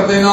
کر دینا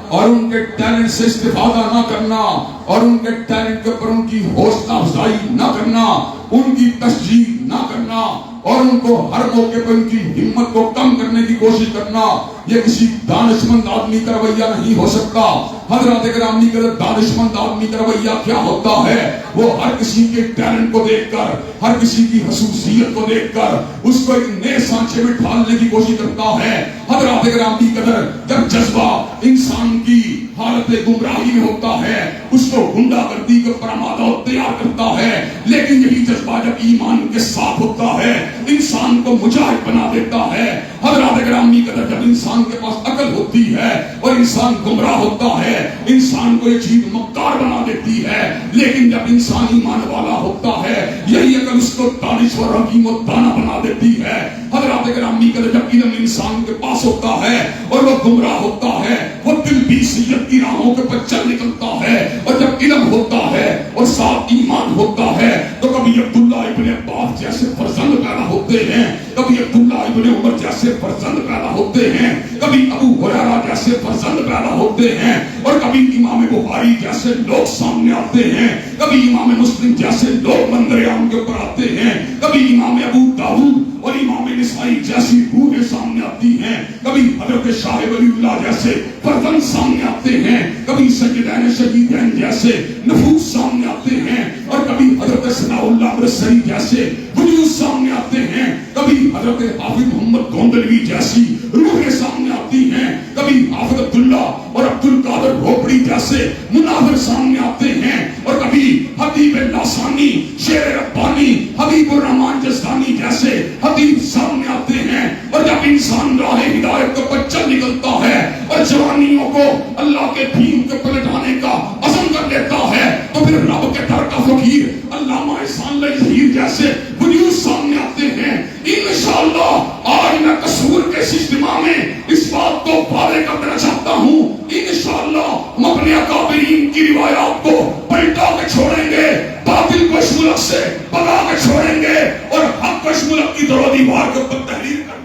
اور ان کے ٹیلنٹ سے استفادہ نہ کرنا اور ان کے ٹیلنٹ کے اوپر ان کی حوصلہ افزائی نہ کرنا، ان کی تشجیع نہ کرنا اور ان کو ہر موقع پر ان کی ہمت کو کم کرنے کی کوشش کرنا، یہ کسی دانشمند آدمی کا رویہ نہیں ہو سکتا۔ حضرات گرامی کے دانشمند آدمی کا رویہ کیا ہوتا ہے؟ وہ ہر کسی کے ٹیلنٹ کو دیکھ کر، ہر کسی کی خصوصیت کو دیکھ کر اس کو ایک نئے سانچے میں ڈھالنے کی کوشش کرتا ہے۔ حضرات گرامی قدر، جب جذبہ انسان کی حالت گمراہی میں ہوتا ہے اس کو غنڈہ گردی کے اوپر آمادہ تیار کرتا ہے، لیکن یہی جذبہ جب ایمان کے ساتھ ہوتا ہے انسان کو مجاہد بنا دیتا ہے۔ حضرات گرامی قدر، جب انسان کے پاس عقل ہوتی ہے اور انسان گمراہ ہوتا ہے انسان کو یہ چیز مکار بنا دیتی ہے، لیکن جب انسان ایمان والا ہوتا ہے یہی عقل اس کو دانشور حکیم و دانا بنا دیتی ہے۔ حضرات گرامی قدر، جب علم انسان کے پاس ہوتا ہے اور وہ گمراہ ہوتا ہے وہ تلبیسیت کی راہوں کے پر چل نکلتا ہے، اور جب علم ہوتا ہے اور ساتھ ایمان ہوتا ہے تو کبھی عبداللہ ابن عباس جیسے فرزند پیدا ہوتے ہیں، کبھی عبداللہ ابن عمر جیسے فرزند پیدا ہوتے ہیں، کبھی ابو ہریرہ جیسے فرزند پیدا ہوتے ہیں، اور کبھی امام بخاری جیسے لوگ سامنے آتے ہیں، کبھی امام مسلم جیسے لوگ منظر عام کے اوپر آتے ہیں، کبھی امام ابو داؤد اور امام نسائی جیسی روحیں سامنے آتی ہیں، کبھی حضرت شاہ ولی اللہ جیسے فرزند سامنے آتے ہیں، کبھی سیدین شہیدین جیسے نفوس سامنے آتے ہیں، اور کبھی حضرت ثناء اللہ برسری جیسے وجود سامنے آتے ہیں، کبھی حضرت حافظ محمد گوندلوی جیسی روحیں سامنے آتی ہیں، کبھی حافظ عبداللہ اور عبد القادر روپڑی جیسے مناظر سامنے آتے ہیں، اور کبھی حبیب لاسانی، شیر ربانی، حبیب الرحمان جزدانی جیسے حبیب سامنے آتے ہیں۔ اور جب انسان راہ ہدایت پر چل نکلتا ہے اور جوانیوں کو اللہ کے دین کو پلٹانے کا عزم کر لیتا ہے تو پھر رب کے در کا فقیر علامہ احسان اللہ ظہیر جیسے وجود سامنے آتے ہیں۔ انشاءاللہ آج میں قصور کے اس اجتماع میں اس بات کو واضح کر دینا چاہتا ہوں، انشاءاللہ ہم اپنے اکابرین کی روایات کو پلٹا کے چھوڑیں گے، باطل کو اس ملک سے بھگا کے چھوڑیں گے اور حق کو اس ملک کی در و دیوار کے اوپر تحریر کر دیں۔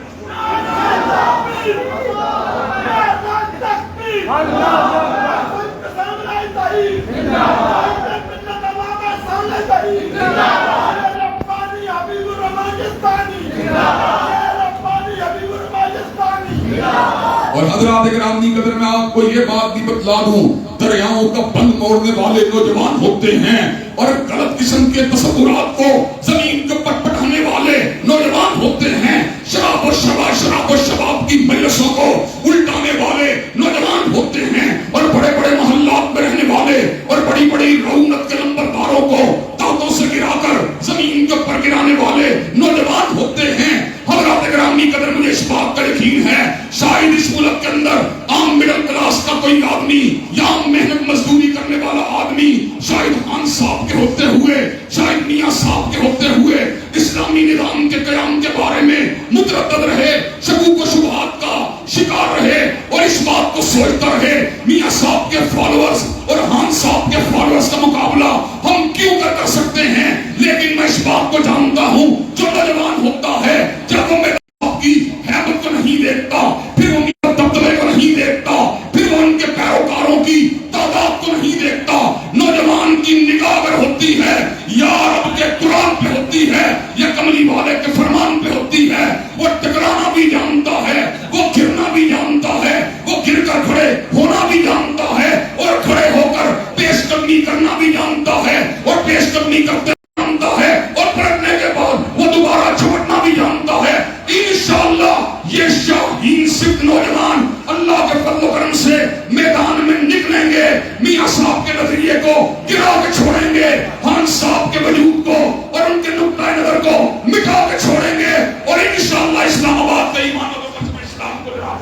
اور حضرات گرامی قدر، میں آپ کو یہ بات بھی بتلا دوں، دریاؤں کا بند موڑنے والے نوجوان ہوتے ہیں اور غلط قسم کے تصورات کو زمین کے اوپر پٹھانے والے نوجوان ہوتے ہیں، شراب و شباب کی مجلسوں کو الٹانے والے نوجوان ہوتے ہیں، اور بڑے بڑے محلات میں رہنے والے اور بڑی بڑی رعونت کے نمبرداروں کو تختوں سے گرا کر زمین کے اوپر گرانے والے نوجوان ہوتے ہیں۔ حضرات گرامی قدر، مجھے اس بات کا یقین ہے شاید اس ملک کے اندر عام مڈل کلاس کا کوئی آدمی یا عام محنت مزدوری کرنے والا آدمی شاید خان صاحب کے ہوتے ہوئے، شاید میاں صاحب کے ہوتے ہوئے اسلامی نظام کے قیام کے بارے میں متردد رہے، شکوک و شبہات کا شکار رہے اور اس بات کو سوچتا رہے میاں صاحب کے فالوورز اور خان صاحب کے فالوورز کا مقابلہ ہم کیوں کر سکتے ہیں۔ لیکن میں اس بات کو جانتا ہوں جو نوجوان ہوتا ہے جب وہ میرے باپ کی حیبت کو نہیں دیکھتا، پھر وہ میرے دبدبے کو نہیں دیکھتا، پھر وہ ان کے پیروکاروں کی تعداد کو نہیں دیکھتا، نوجوان کی نگاہ اگر ہوتی ہے یا رب کے قرآن پہ ہوتی ہے یا کملی والے کے فرمان پہ ہوتی ہے، وہ ٹکرانا بھی جانتا ہے، وہ گرنا بھی جانتا ہے، وہ گر کر کھڑے ہونا بھی جانتا ہے اور کھڑے ہو کر پیش قدمی کرنا بھی جانتا ہے اور پیش قدمی کرتے جانتا ہے اور پلٹنے کے بعد وہ دوبارہ جھپٹنا بھی جانتا ہے۔ انشاءاللہ یہ شاہین صرف نوجوان اللہ کے فضل و کرم سے میدان میں نکلیں گے، میاں صاحب کے نظریے کو گرا کے چھوڑیں گے، خان صاحب کے وجود کو اور ان کے نقطۂ نظر کو مٹا کے چھوڑیں گے، اور انشاءاللہ اسلام آباد کا ایمان و وطن میں اسلام کو لڑا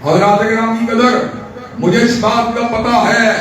حضرات گرامی قدر، مجھے اس بات کا پتا ہے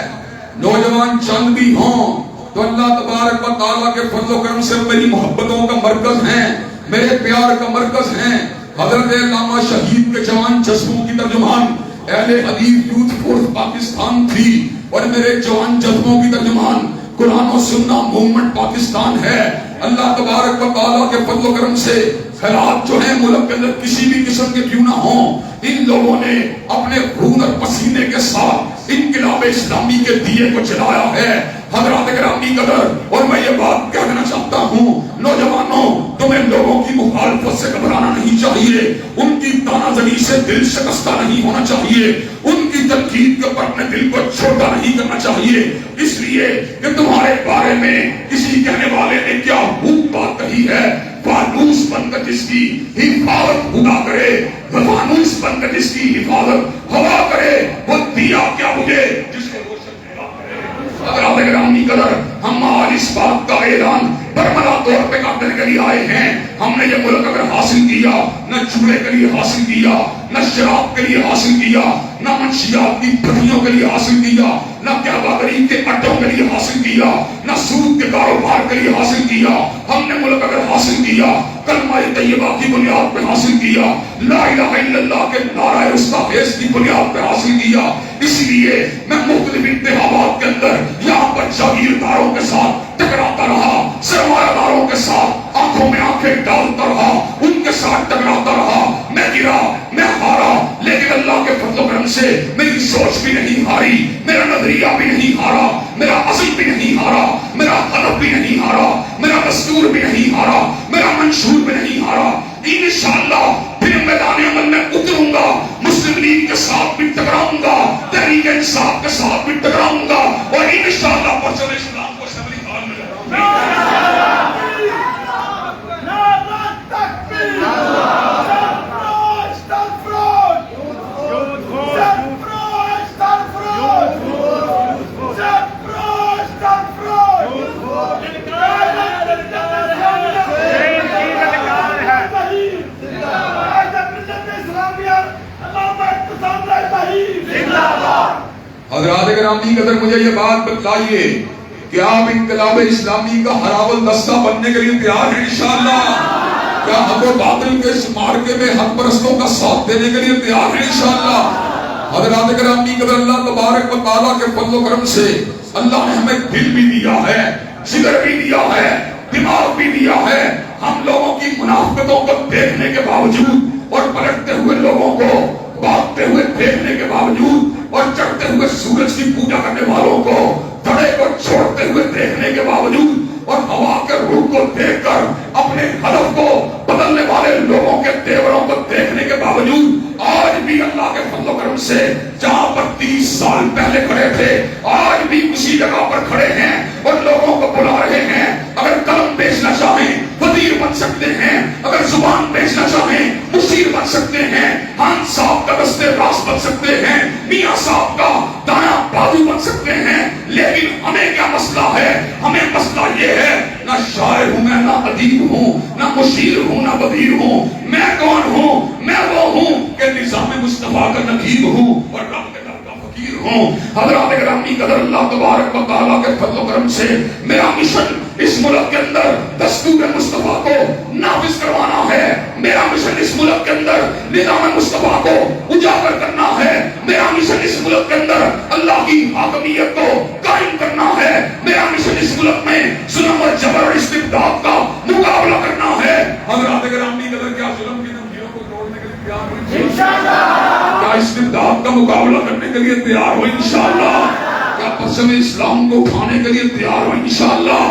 نوجوان چند بھی ہوں تو اللہ تبارک تبارک و تعالیٰ کے فضل و کرم سے میری محبتوں کا مرکز ہیں، میرے پیار کا مرکز ہیں حضرت علامہ شہید کے جوان جذبوں کی ترجمان اہل حدیث یوتھ فورس پاکستان تھی، اور میرے جوان جذبوں کی ترجمان قرآن و سنہ موومنٹ پاکستان ہے۔ اللہ تبارک و تعالیٰ کے فضل و کرم سے حالات جو ہیں ملک کے اندر کسی بھی قسم کے کیوں نہ ہوں، ان لوگوں نے اپنے خون اور پسینے کے ساتھ انقلاب اسلامی کے دیے کو جلایا ہے۔ حضرات گرامی قدر، اور میں یہ بات کہنا چاہتا ہوں نوجوانوں، تمہیں لوگوں کی مخالفت سے گھبرانا نہیں چاہیے، ان کی تانا زنی سے دل شکستہ نہیں ہونا چاہیے، ان کی تنقید کے اوپر اپنے دل کو چھوٹا نہیں کرنا چاہیے، اس لیے کہ تمہارے بارے میں کسی کہنے والے نے کیا خوب بات کہی ہے، فانوس بن کر جس کی حفاظت خدا کرے، فانوس بن کر جس کی حفاظت ہوا کرے، وہ دیا کیا مجھے جس کو روشن پیدا کرے۔ حضرات گرامی قدر، ہم آج اس بات کا اعلان برملا طور پہ کرنے کے لیے آئے ہیں، ہم نے یہ ملک اگر حاصل کیا، نہ چورے کے لیے حاصل کیا، نہ شراب کے لیے حاصل کیا، نہ منشیات کی پھٹیوں کے لیے حاصل کیا، نہ کیابادری کے اڈوں کے لیے حاصل کیا، نہ سود کے کاروبار کے لیے حاصل کیا، ہم نے ملک اگر حاصل کیا کلمہ طیبہ کی بنیاد پہ حاصل کیا، لا الہ الا اللہ کے نعرہ رستاخیز کی بنیاد پہ حاصل کیا۔ اس لیے میں مختلف انتخابات کے اندر یہاں پر جاگیرداروں کے ساتھ ٹکراتا رہا، سرمایہ داروں کے ساتھ آنکھوں میں آنکھیں ڈالتا رہا، ان کے ساتھ ٹکراتا رہا، میں گرا، میں ہارا، لیکن اللہ کے فضل و کرم سے میری سوچ بھی نہیں ہاری، میرا نظریہ بھی نہیں ہارا، میرا عزم بھی نہیں ہارا، میرا ہدف بھی نہیں ہارا، میرا دستور بھی نہیں ہارا، میرا منشور بھی نہیں ہارا۔ انشاءاللہ پھر میدان عمل میں اتروں گا، مسلم لیگ کے ساتھ بھی ٹکراؤں گا، تحریک انصاف کے ساتھ بھی ٹکراؤں گا، اور انشاءاللہ پرچم اسلام کو اسمبلی ہال میں حضرات گرامی قدر، مجھے یہ بات بتلائیے کہ آپ انقلاب اسلامی کا ہراول دستہ بننے کے لیے تیار ہیں انشاءاللہ؟ کیا حق و باطل کے اس مارکے میں حق پرستوں کا ساتھ دینے کے لیے تیار ہیں انشاءاللہ؟ حضرات گرامی قدر، اللہ تبارک و تعالیٰ کے فضل و کرم سے اللہ نے ہمیں دل بھی دیا ہے، جگر بھی دیا ہے، دماغ بھی دیا ہے۔ ہم لوگوں کی منافقتوں کو دیکھنے کے باوجود اور پلٹتے ہوئے لوگوں کو بھاگتے ہوئے دیکھنے کے باوجود اور چڑھتے ہوئے سورج کی پوجا کرنے والوں کو دھڑے کو چھوڑتے ہوئے دیکھنے کے باوجود اور ہوا کے روح کو دیکھ کر اپنے ہدف کو بدلنے والے لوگوں کے تیوروں کو دیکھنے کے باوجود آج بھی اللہ کے فضل و کرم سے جہاں پر 30 سال پہلے کھڑے تھے آج بھی اسی جگہ پر کھڑے ہیں اور لوگوں کو بلا رہے ہیں۔ اگر قلم بیچنا چاہیں وزیر بن سکتے ہیں، اگر زبان بیچنا چاہیں مشیر بن سکتے ہیں، خان صاحب کا دستے راست بن سکتے ہیں، میاں صاحب کا دایاں بازو بن سکتے ہیں، لیکن ہمیں کیا مسئلہ ہے؟ ہمیں مسئلہ یہ ہے نہ شاعر ہوں میں، نہ ادیب ہوں، نہ مشیر ہوں، نہ وزیر ہوں۔ میں کون ہوں؟ میں وہ ہوں کہ نظام مصطفیٰ کا نقیب ہوں اور رب کے در کا فقیر ہوں۔ حضرات گرامی قدر، اللہ تبارک و تعالیٰ کے فضل و کرم سے میرا مشن اس ملک کے اندر دستور مصطفیٰ کو نافذ کروانا ہے۔ میرا مشن اس ملک کے اندر نظام مصطفیٰ کو اجاگر کرنا ہے۔ میرا مشن اس ملک کے اندر اللہ کی حاکمیت کو قائم کرنا ہے۔ میرا مشن اس ملک میں ظلم اور جبر اور استبداد کا مقابلہ کرنا ہے۔ حضرات گرامی قدر، کیا ظلم کی زنجیروں کو توڑنے کے لیے تیار ہو انشاءاللہ؟ کیا استبداد کا مقابلہ کرنے کے لیے تیار ہو انشاءاللہ؟ کیا پرچم اسلام کو اٹھانے کے لیے تیار ہو انشاءاللہ؟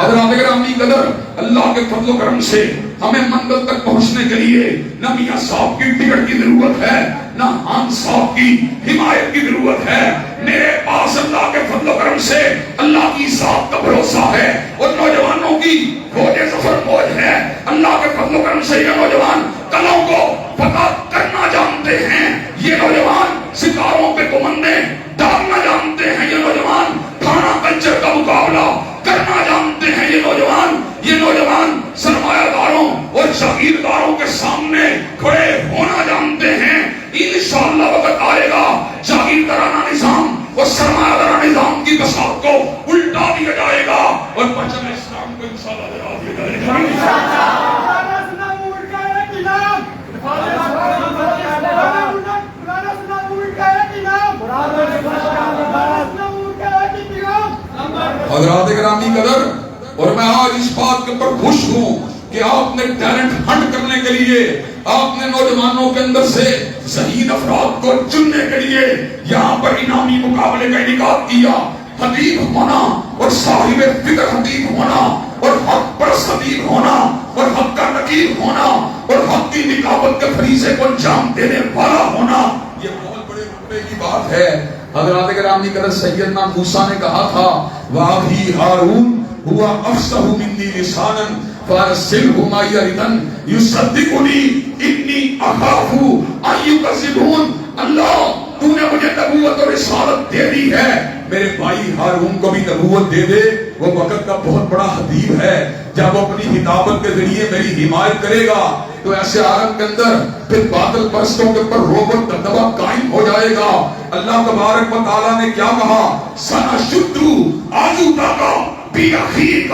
حضرات گرامی قدر، اللہ کے فضل و کرم سے ہمیں منزل تک پہنچنے کے لیے نہ میاں صاحب کی ٹکٹ کی ضرورت ہے، نہ خان صاحب کی حمایت کی ضرورت ہے۔ میرے پاس اللہ کے فضل و کرم سے اللہ کی ذات کا بھروسہ ہے اور نوجوانوں کی فوج ظفر موج ہے۔ اللہ کے فضل و کرم سے یہ نوجوان کلوں کو فتح کرنا جانتے ہیں، یہ نوجوان ستاروں پہ کمندے ڈالنا جانتے ہیں، یہ نوجوان تھانہ کلچر کا مقابلہ کرنا جانتے ہیں، یہ نوجوان سرمایہ داروں اور جاگیرداروں کے سامنے کھڑے ہونا جانتے ہیں۔ انشاءاللہ وقت آئے گا جاگیردارانہ نظام وہ سرمایہ نظام کی بساط کو الٹا دیا جائے گا اور پرچم اسلام کو انشاءاللہ لگا دیا جائے گا. حضرات گرامی قدر، اور میں آج اس بات کے اوپر خوش ہوں کہ آپ نے ٹیلنٹ ہنٹ کرنے کے لیے، آپ نے نوجوانوں کے اندر سے ذہین افراد کو چننے کے لیے یہاں پر انعامی مقابلے کا انعقاد کیا. خطیب ہونا اور صاحب فکر خطیب ہونا اور حق پرست خطیب ہونا اور حق کا نقیب ہونا اور حق کی نقابت کے فریضے کو انجام دینے والا ہونا، یہ بہت بڑے رتبے کی بات ہے. حضرات گرامی قدر، سیدنا موسیٰ نے کہا تھا وَأَخِي هَارُونَ هُوَ أَفْصَحُ مِنِّي لِسَانًا فَأَرْسِلْهُ مَعِيَ رِدًا يُصَدِّقُنِي إِنِّي أَخَافُ أَن يُكَذِّبُونِ. اللہ تو نے مجھے نبوت اور رسالت دے دی ہے، میرے بھائی ہارون کو بھی نبوت دے دے. وہ وقت کا بہت بڑا خطیب ہے، جب وہ اپنی خطابت کے ذریعے میری حمایت کرے گا تو ایسے عالم کے اندر پھر باطل پرستوں کے اوپر رعب و دبدبہ قائم ہو جائے گا. اللہ تبارک و تعالیٰ نے کیا کہا؟ سَنَشُدُّ عَضُدَكَ بِأَخِيكَ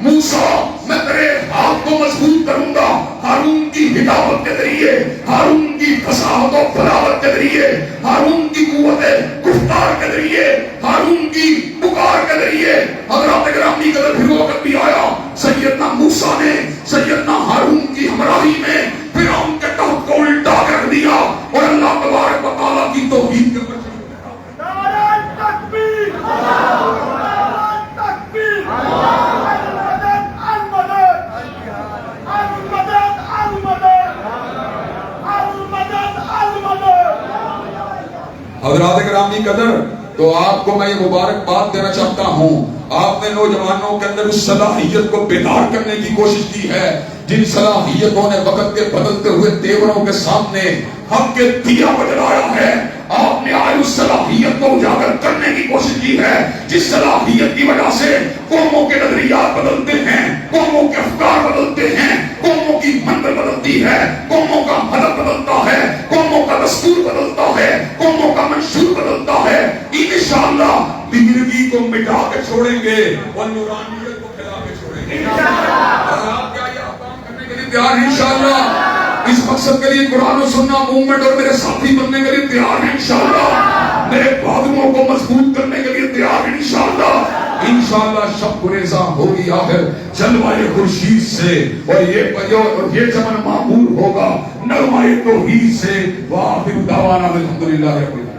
موسیٰ، میں تیرے ہاتھ کو مضبوط کروں گا ہارون کی ہدایت کے ذریعے، ہارون کی فصاحت و بلاغت کے ذریعے، ہارون کی قوت گفتار کے ذریعے، ہارون کی پکار کے ذریعے. حضرات گرامی قدر، پھر وقت بھی آیا سیدنا موسیٰ نے سیدنا ہارون کی ہمراہی میں فرعون کے تخت کو الٹا کر دیا اور اللہ تبارک و تعالیٰ کی توحید کے اوپر حضرات گرامی قدر. تو آپ کو میں یہ مبارک بات دینا چاہتا ہوں، آپ نے نوجوانوں کے اندر اس صلاحیت کو بیدار کرنے کی کوشش کی ہے جن صلاحیتوں نے وقت کے بدلتے ہوئے تیوروں کے سامنے حق کے دیا کو جلایا ہے. آپ نے آج اس صلاحیت کو اجاگر کرنے کی کوشش کی ہے جس صلاحیت کی وجہ سے قوموں کے نظریات بدلتے ہیں، قوموں کے افکار بدلتے ہیں، قوموں کی منزل بدلتی ہے، قوموں کا مذہب بدلتا ہے، قوموں کا دستور بدلتا ہے، قوموں کا منشور بدلتا ہے. انشاءاللہ بزرگی کو مٹا کے چھوڑیں گے اور نورانیت کو پھیلا کے چھوڑیں گے. آپ کیا یہ کام کرنے کے لیے تیار ہیں؟ انشاءاللہ اس مقصد کے لیے قرآن و سننا موومنٹ اور میرے ساتھی بننے کے لیے تیار ہیں انشاءاللہ. میرے بازوؤں کو مضبوط کرنے کے لیے تیار ہیں انشاءاللہ. انشاءاللہ شب گریزاں ہوگی آخر جلوائے خورشید سے، اور یہ چمن معمور ہوگا نغمہ توحید سے. وآخر دعوانا الحمدللہ رب العالمین.